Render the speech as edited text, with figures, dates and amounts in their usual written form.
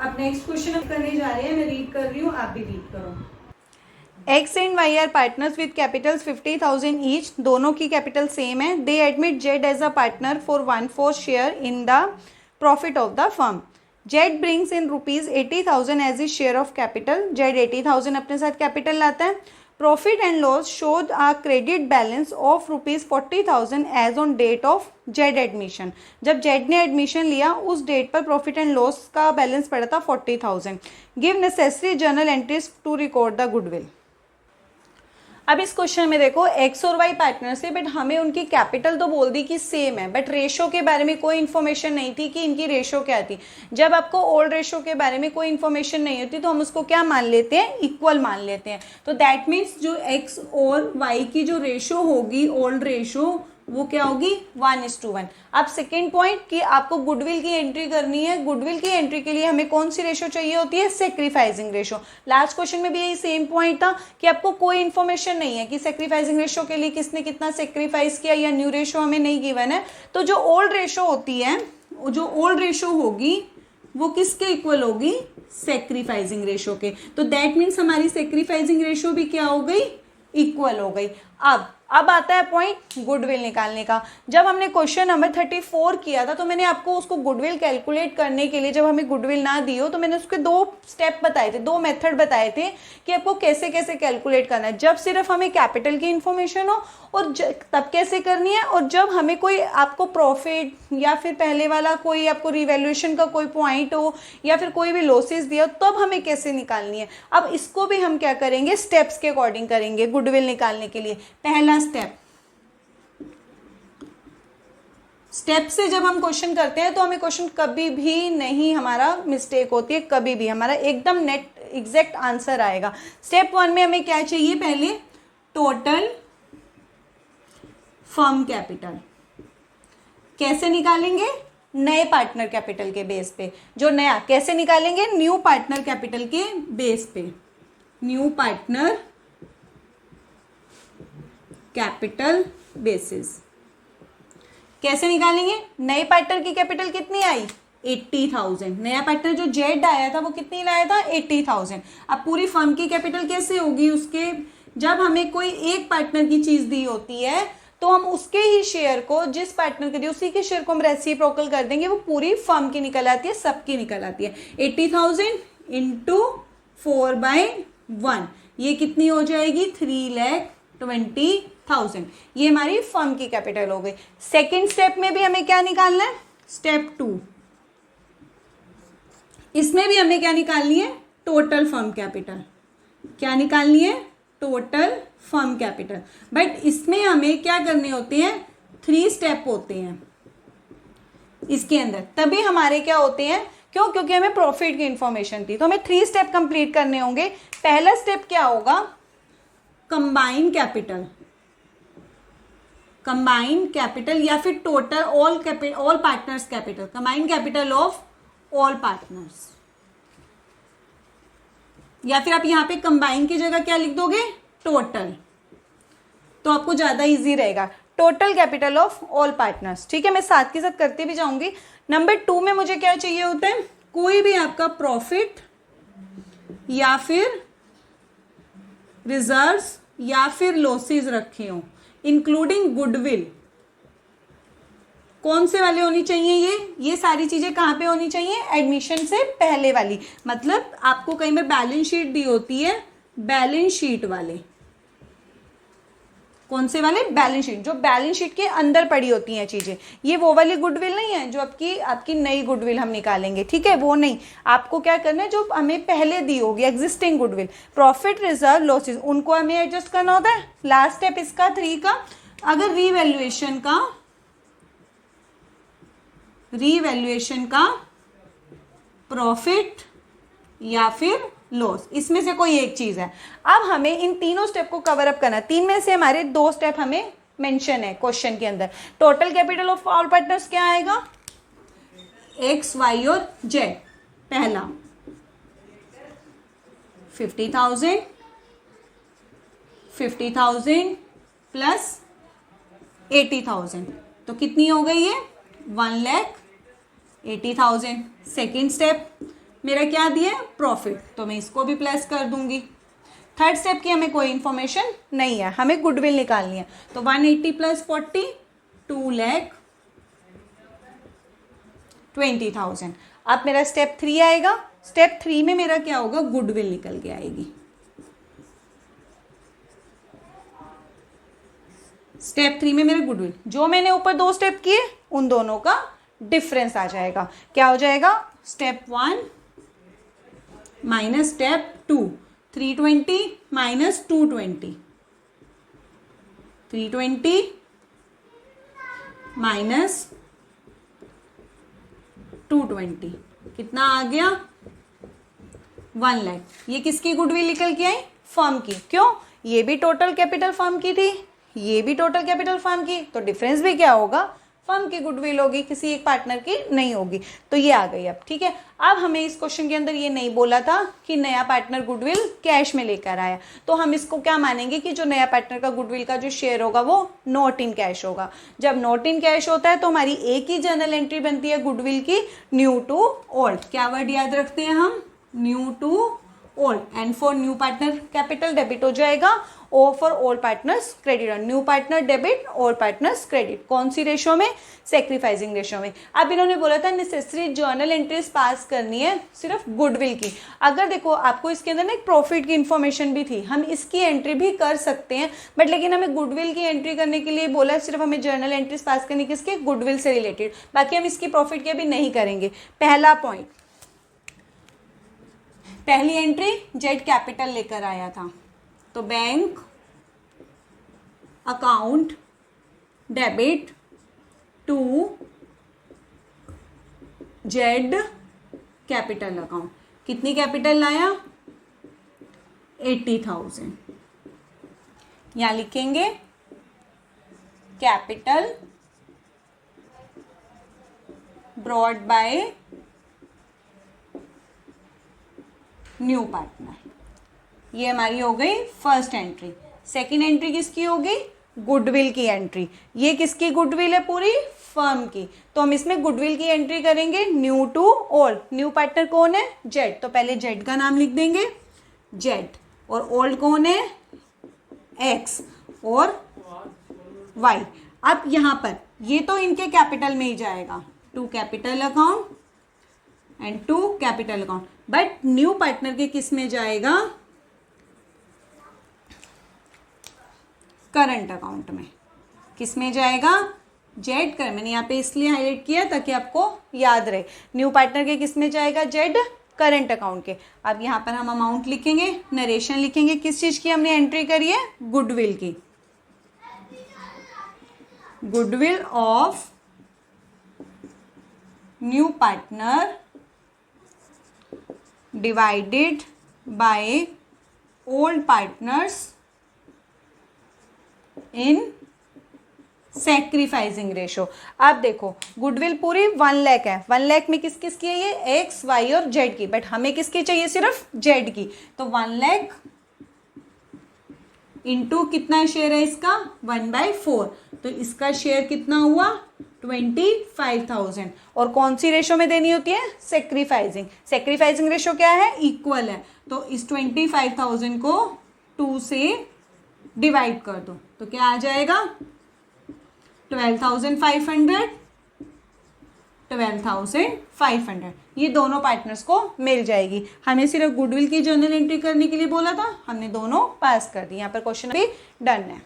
अब next question हम करने जा रहे हैं, मैं रीड कर रही हूँ, आप भी रीड करो। X and Y are partners with capitals 50,000 each. दोनों की कैपिटल सेम है. They admit Z as a partner for 1/4 share in the profit of the firm. Z brings in rupees 80,000 as his share of capital. Z 80,000 अपने साथ capital लाता है. Profit and loss showed a credit balance of rupees 40,000 as on date of Z admission. जब Z ने admission लिया उस date पर profit and loss का बैलेंस पड़ा था 40,000. Give necessary journal entries to record the goodwill. अब इस क्वेश्चन में देखो एक्स और वाई पार्टनर्स है, बट हमें उनकी कैपिटल तो बोल दी कि सेम है, बट रेशो के बारे में कोई इन्फॉर्मेशन नहीं थी कि इनकी रेशो क्या थी. जब आपको ओल्ड रेशो के बारे में कोई इन्फॉर्मेशन नहीं होती तो हम उसको क्या मान लेते हैं, इक्वल मान लेते हैं. तो दैट मीन्स जो एक्स और वाई की जो रेशो होगी, ओल्ड रेशो, वो क्या होगी 1:1. अब सेकेंड पॉइंट कि आपको गुडविल की एंट्री करनी है. गुडविल की एंट्री के लिए हमें कौन सी रेशो चाहिए होती है, सेक्रीफाइसिंग रेशो. लास्ट क्वेश्चन में भी यही सेम पॉइंट था कि आपको कोई इन्फॉर्मेशन नहीं है कि सेक्रीफाइसिंग रेशो के लिए किसने कितना सेक्रीफाइस किया, या न्यू रेशो हमें नहीं गिवन है. तो जो ओल्ड रेशो होती है, जो ओल्ड रेशो होगी वो किसके इक्वल होगी, सेक्रीफाइसिंग रेशो के. तो दैट मीन्स हमारी सेक्रीफाइसिंग रेशो भी क्या हो गई, इक्वल हो गई. अब आता है पॉइंट गुडविल निकालने का. जब हमने क्वेश्चन नंबर 34 किया था तो मैंने आपको उसको गुडविल कैलकुलेट करने के लिए, जब हमें गुडविल ना दी हो तो मैंने उसके 2 स्टेप बताए थे, 2 मेथड बताए थे कि आपको कैसे कैसे कैलकुलेट करना है. जब सिर्फ हमें कैपिटल की इंफॉर्मेशन हो और तब कैसे करनी है, और जब हमें कोई आपको प्रॉफिट या फिर पहले वाला कोई आपको रिवैल्यूएशन का कोई पॉइंट हो या फिर कोई भी लॉसेस दिया हो तब हमें कैसे निकालनी है. अब इसको भी हम क्या करेंगे, स्टेप्स के अकॉर्डिंग करेंगे गुडविल निकालने के लिए. पहला स्टेप से जब हम क्वेश्चन करते हैं तो हमें क्वेश्चन कभी भी नहीं हमारा मिस्टेक होती है, कभी भी हमारा एकदम नेट एग्जैक्ट आंसर आएगा. स्टेप 1 में हमें क्या चाहिए, पहले टोटल फर्म कैपिटल. कैसे निकालेंगे, नए पार्टनर कैपिटल के बेस पे. जो नया कैसे निकालेंगे, न्यू पार्टनर कैपिटल के बेस पे. New partner capital basis. कैसे निकालेंगे, नए पार्टनर की कैपिटल कितनी आई 80,000. नया पार्टनर जो जेड आया था वो कितनी लाया था 80,000. अब पूरी फर्म की कैपिटल कैसे होगी उसके, जब हमें कोई एक पार्टनर की चीज दी होती है तो हम उसके ही शेयर को, जिस पार्टनर के दिए उसी के शेयर को हम रेसिप्रोकल कर देंगे, वो पूरी फर्म की निकल आती है, सबकी निकल आती है. 80,000 इंटू 4/1 ये कितनी हो जाएगी 3,20,000. ये हमारी फर्म की कैपिटल हो गई. सेकेंड स्टेप में भी हमें क्या निकालना है, स्टेप 2. इसमें भी हमें क्या निकालनी है, टोटल फर्म कैपिटल. क्या निकालनी है, टोटल फर्म कैपिटल. बट इसमें हमें क्या करने होते हैं, 3 स्टेप होते हैं इसके अंदर, तभी हमारे क्या होते हैं, क्यों, क्योंकि हमें प्रॉफिट की इंफॉर्मेशन थी तो हमें 3 स्टेप कंप्लीट करने होंगे. पहला स्टेप क्या होगा, कंबाइन कैपिटल. कंबाइन कैपिटल या फिर total all partners capital. Combine capital of all partners, या फिर आप यहां पे कंबाइन की जगह क्या लिख दोगे, टोटल, तो आपको ज्यादा इजी रहेगा. Total capital of all partners. ठीक है, मैं साथ के साथ करते भी जाऊंगी. नंबर 2 में मुझे क्या चाहिए होता है, कोई भी आपका प्रॉफिट या फिर रिजर्व्स या फिर लॉसेस रखे हो, इंक्लूडिंग गुडविल. कौन से वाले होनी चाहिए, ये सारी चीजें कहाँ पे होनी चाहिए, एडमिशन से पहले वाली. मतलब आपको कहीं में बैलेंस शीट दी होती है, बैलेंस शीट वाले. कौन से वाले, बैलेंस शीट, जो बैलेंस शीट के अंदर पड़ी होती हैं चीजें. ये वो वाली गुडविल नहीं है जो आपकी नई गुडविल हम निकालेंगे. ठीक है, वो नहीं. आपको क्या करना है, जो हमें पहले दी होगी existing goodwill, profit, reserve, losses, उनको हमें एडजस्ट करना होता है. लास्ट स्टेप इसका 3 का, अगर रीवैल्यूएशन का प्रॉफिट या फिर लॉस, इसमें से कोई एक चीज है. अब हमें इन तीनों स्टेप को कवर अप करना. 3 में से हमारे 2 स्टेप हमें मेंशन है क्वेश्चन के अंदर. Total capital of all partners क्या आएगा, एक्स, वाई और जेड. पहला 50,000 प्लस 80,000, तो कितनी हो गई है 1,80,000. सेकेंड स्टेप मेरा क्या दिया है, प्रॉफिट, तो मैं इसको भी प्लस कर दूंगी। थर्ड स्टेप की हमें कोई इंफॉर्मेशन नहीं है, हमें गुडविल निकालनी है। तो 180 प्लस 40 2,20,000। अब मेरा स्टेप 3 आएगा। स्टेप 3 में मेरा क्या होगा, गुडविल निकल के आएगी। स्टेप 3 में मेरे गुडविल, जो मैंने ऊपर 2 स्टेप किए उन दोनों का डिफरेंस आ जाएगा। क्या हो जाएगा, step 1 minus step 2, 320 minus 220, 320 minus 220 कितना आ गया, 1 लाख। ये किसकी गुडविल निकल के आई, फर्म की। क्यों, ये भी टोटल कैपिटल फर्म की थी, ये भी टोटल कैपिटल फर्म की, तो डिफरेंस भी क्या होगा, फर्म की गुडविल होगी, किसी एक पार्टनर की नहीं होगी। तो ये आ गई अब, ठीक है। अब हमें इस क्वेश्चन के अंदर ये नहीं बोला था कि नया पार्टनर गुडविल कैश में लेकर आया, तो हम इसको क्या मानेंगे कि जो नया पार्टनर का गुडविल का जो शेयर होगा वो नॉट इन कैश होगा। जब नॉट इन कैश होता है तो हमारी एक ही जर्नल एंट्री बनती है गुडविल की, न्यू टू ओल्ड। क्या वर्ड याद रखते हैं हम, new to old. And for new partner capital debit हो जाएगा, O for old partners credit. New partner debit, old partners credit. कौन सी रेशो में, सेक्रीफाइसिंग रेशो में। अब इन्होंने बोला था नेसेसरी जर्नल एंट्रीज पास करनी है सिर्फ गुडविल की। अगर देखो आपको इसके अंदर ना एक प्रॉफिट की इन्फॉर्मेशन भी थी, हम इसकी एंट्री भी कर सकते हैं, बट लेकिन हमें गुडविल की एंट्री करने के लिए बोला सिर्फ हमें जर्नल एंट्रीज पास करनी किसके, गुडविल से रिलेटेड। बाकी हम इसकी प्रॉफिट की अभी नहीं करेंगे। पहला पॉइंट, पहली एंट्री जेड कैपिटल लेकर आया था, तो bank account debit to Z capital account. कितनी कैपिटल लाया, 80,000। यहां लिखेंगे capital brought by new partner. ये हमारी हो गई फर्स्ट एंट्री। सेकंड एंट्री किसकी होगी, गुडविल की एंट्री। ये किसकी गुडविल है, पूरी फर्म की, तो हम इसमें गुडविल की एंट्री करेंगे new to old. New partner कौन है, जेड, तो पहले जेड का नाम लिख देंगे जेड, और ओल्ड कौन है, एक्स और वाई। अब यहां पर ये तो इनके कैपिटल में ही जाएगा, to capital account and to capital account, but new partner के किस में जाएगा, करंट अकाउंट में। किस में जाएगा, जेड कर, मैंने यहाँ पे इसलिए हाईलाइट किया ताकि आपको याद रहे। न्यू पार्टनर के किस में जाएगा, जेड करंट अकाउंट के। अब यहाँ पर हम अमाउंट लिखेंगे, नरेशन लिखेंगे, किस चीज की हमने एंट्री करी है, गुडविल की। Goodwill of new partner divided by old partners in sacrificing ratio. अब देखो गुडविल पूरी 1 लाख है, 1 लाख में किस किस की है, ये एक्स वाई और जेड की, बट हमें किसकी चाहिए, सिर्फ जेड की। तो 1 लाख इंटू कितना शेयर है इसका, 1/4, तो इसका शेयर कितना हुआ, 25,000। और कौन सी रेशो में देनी होती है, सेक्रीफाइसिंग। सेक्रीफाइसिंग रेशो क्या है, इक्वल है, तो इस 25,000 को 2 से डिवाइड कर दो, तो क्या आ जाएगा, 12,500, 12,500। ये दोनों पार्टनर्स को मिल जाएगी। हमें सिर्फ गुडविल की जर्नल एंट्री करने के लिए बोला था, हमने दोनों पास कर दी। यहाँ पर क्वेश्चन अभी डन है।